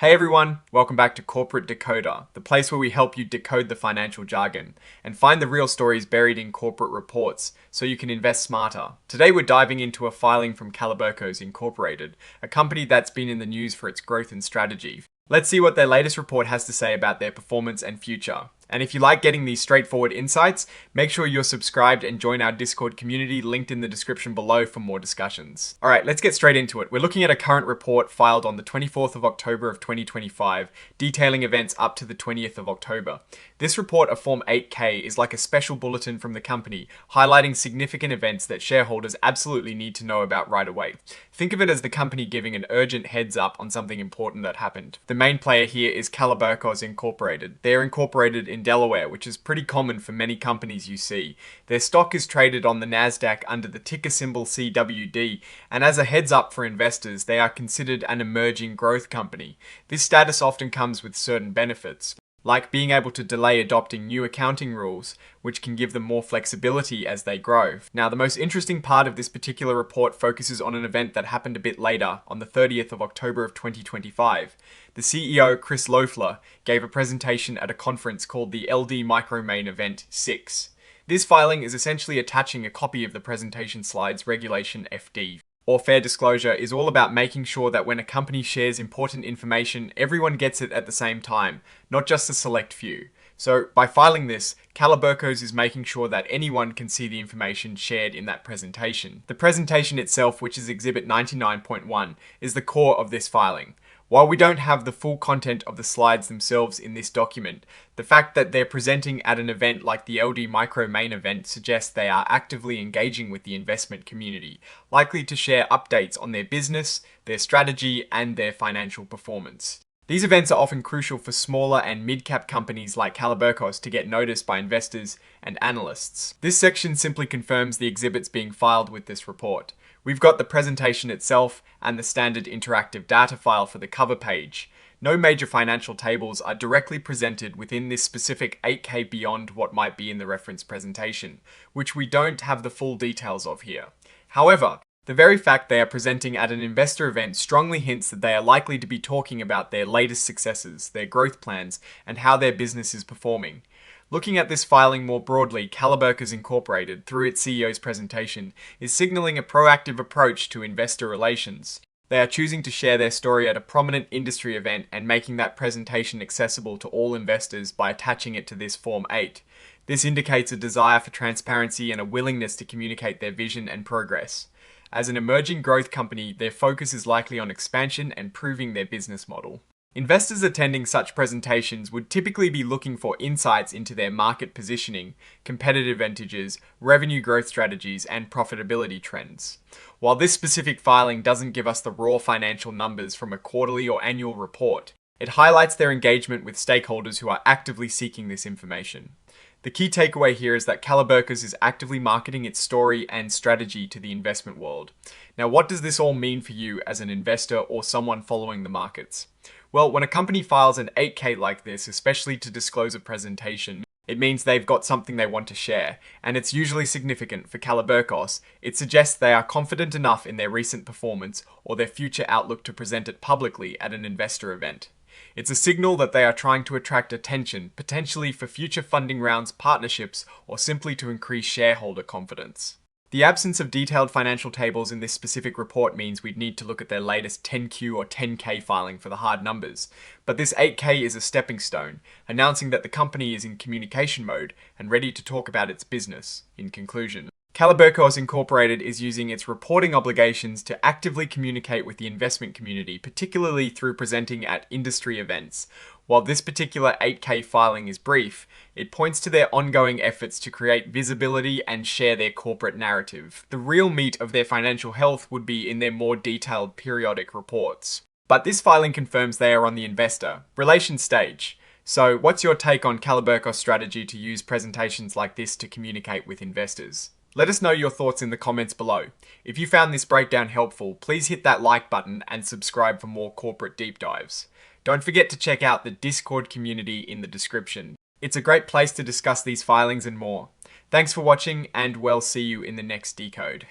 Hey everyone, welcome back to Corporate Decoder, the place where we help you decode the financial jargon and find the real stories buried in corporate reports so you can invest smarter. Today we're diving into a filing from CaliberCos Inc, a company that's been in the news for its growth and strategy. Let's see what their latest report has to say about their performance and future. And if you like getting these straightforward insights, make sure you're subscribed and join our Discord community linked in the description below for more discussions. Alright, let's get straight into it. We're looking at a current report filed on the 24th of October of 2025, detailing events up to the 20th of October. This report of Form 8K is like a special bulletin from the company, highlighting significant events that shareholders absolutely need to know about right away. Think of it as the company giving an urgent heads up on something important that happened. The main player here is CaliberCos Inc. They're incorporated in Delaware, which is pretty common for many companies you see. Their stock is traded on the NASDAQ under the ticker symbol CWD, and as a heads up for investors, they are considered an emerging growth company. This status often comes with certain benefits, like being able to delay adopting new accounting rules, which can give them more flexibility as they grow. Now, the most interesting part of this particular report focuses on an event that happened a bit later, on the 30th of October of 2025. The CEO, Chris Loeffler, gave a presentation at a conference called the LD Micromain Event 6. This filing is essentially attaching a copy of the presentation slides Regulation FD. Or fair disclosure is all about making sure that when a company shares important information, everyone gets it at the same time, not just a select few. So by filing this, CaliberCos is making sure that anyone can see the information shared in that presentation. The presentation itself, which is Exhibit 99.1, is the core of this filing. While we don't have the full content of the slides themselves in this document, the fact that they're presenting at an event like the LD Micromain event suggests they are actively engaging with the investment community, likely to share updates on their business, their strategy, and their financial performance. These events are often crucial for smaller and mid-cap companies like CaliberCos to get noticed by investors and analysts. This section simply confirms the exhibits being filed with this report. We've got the presentation itself and the standard interactive data file for the cover page. No major financial tables are directly presented within this specific 8K beyond what might be in the reference presentation, which we don't have the full details of here. However, the very fact they are presenting at an investor event strongly hints that they are likely to be talking about their latest successes, their growth plans, and how their business is performing. Looking at this filing more broadly, CaliberCos Inc, through its CEO's presentation, is signaling a proactive approach to investor relations. They are choosing to share their story at a prominent industry event and making that presentation accessible to all investors by attaching it to this Form 8. This indicates a desire for transparency and a willingness to communicate their vision and progress. As an emerging growth company, their focus is likely on expansion and proving their business model. Investors attending such presentations would typically be looking for insights into their market positioning, competitive advantages, revenue growth strategies, and profitability trends. While this specific filing doesn't give us the raw financial numbers from a quarterly or annual report, it highlights their engagement with stakeholders who are actively seeking this information. The key takeaway here is that CaliberCos is actively marketing its story and strategy to the investment world. Now, what does this all mean for you as an investor or someone following the markets? Well, when a company files an 8K like this, especially to disclose a presentation, it means they've got something they want to share, and it's usually significant. For CaliberCos, it suggests they are confident enough in their recent performance or their future outlook to present it publicly at an investor event. It's a signal that they are trying to attract attention, potentially for future funding rounds, partnerships, or simply to increase shareholder confidence. The absence of detailed financial tables in this specific report means we'd need to look at their latest 10Q or 10K filing for the hard numbers, but this 8K is a stepping stone, announcing that the company is in communication mode and ready to talk about its business. In conclusion, CaliberCos Inc is using its reporting obligations to actively communicate with the investment community, particularly through presenting at industry events. While this particular 8K filing is brief, it points to their ongoing efforts to create visibility and share their corporate narrative. The real meat of their financial health would be in their more detailed periodic reports. But this filing confirms they are on the investor relations stage. So what's your take on CaliberCos' strategy to use presentations like this to communicate with investors? Let us know your thoughts in the comments below. If you found this breakdown helpful, please hit that like button and subscribe for more corporate deep dives. Don't forget to check out the Discord community in the description. It's a great place to discuss these filings and more. Thanks for watching, and we'll see you in the next decode.